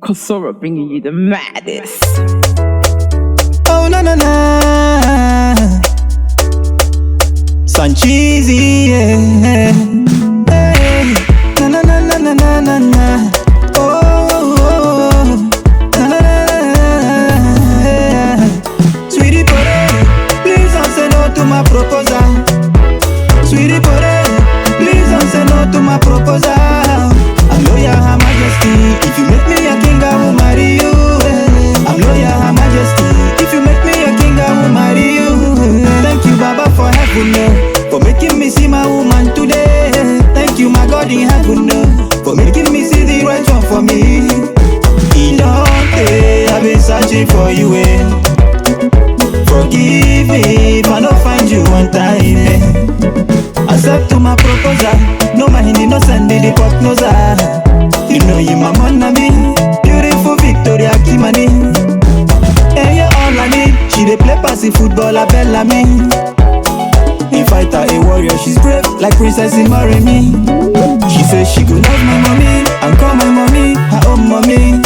Kosora bringing you the maddest. Oh na na na, Sancheezy, yeah. Hey, na na na na na na na. Oh, oh, oh. Na na na na, yeah. Sweetie Pore, please don't say no to my proposal. Sweetie Pore, please don't say no to my proposal. I'm loyal, Her Majesty. If you make me a king, I will marry you. I'm loyal, Her Majesty. If you make me a king, I will marry you. Thank you, Baba, for heaven, for making me see my woman today. Thank you, my God in heaven, for making me see the right one for me. Ilonte, I've been searching for you, Forgive me if I don't find you one time, Accept to my proposal. No mind no send me the pot noza. You know you my man na me. Beautiful Victoria Kimani. And you all I need. She dey play passing football a Bellamy. In fighter a warrior, she's brave like Princess Imaremi. She says she go love my mommy and call my mommy her own mommy.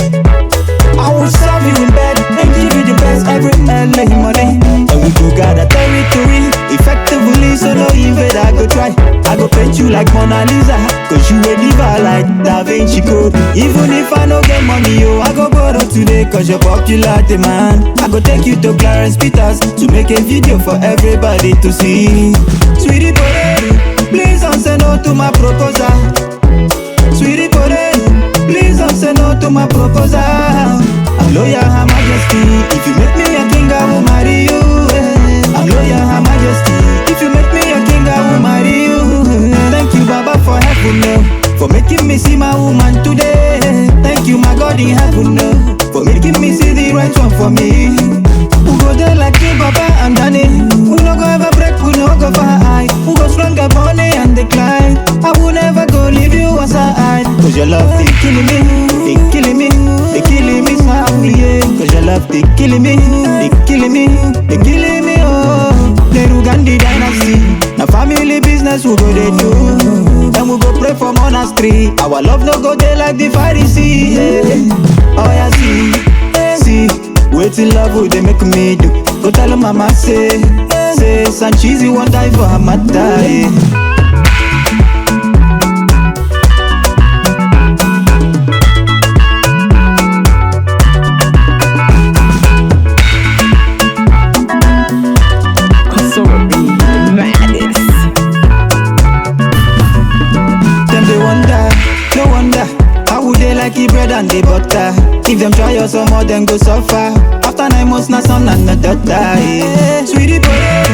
I will serve you in bed and give you the best every LA money. And we go gather territory effectively, so no invade I go try. I go paint you like Mona Lisa, cause you a diva like Da Vinci Code. Even if I no get money, yo, I go borrow today, cause you're popular demand. I go take you to Clarence Peters to make a video for everybody to see. Sweetie Pore, please don't say no to my proposal. Sweetie Pore, please don't say no to my proposal. I'm loyal, Her Majesty. If you make me a king, I will marry you. I'm loyal, Her Majesty. If you make me a king, I will marry you. Thank you, Baba, for heaven, for making me see my woman today. Thank you, my God in heaven, for making me see the right one for me. Who go there like you, Baba and Danny? Who no go ever break, who no go far high? Who go strong, get money and decline? I will never go leave you aside. Cause your love, they killing me, they killing me, they killing me softly, yeah. Cause your love, they killing me, they killing me, they killing me, oh. The Rugandi dynasty, now family business we go they do. And we go pray for monastery. Our love no go there like the Pharisee, yeah. Oh yeah, see, waiting love would they make me do. Go tell her mama say Sancheezy won't die for her mother, yeah. Kosora bringing you the maddest. Them they wonder, no wonder, how would they like the bread and the butter? If them try us some more, them go suffer. After 9 months, na son and na daughter, yeah. Sweetie Pore,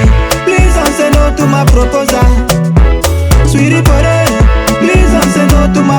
please don't say no to my proposal. Sweetie Pore, please don't say no to my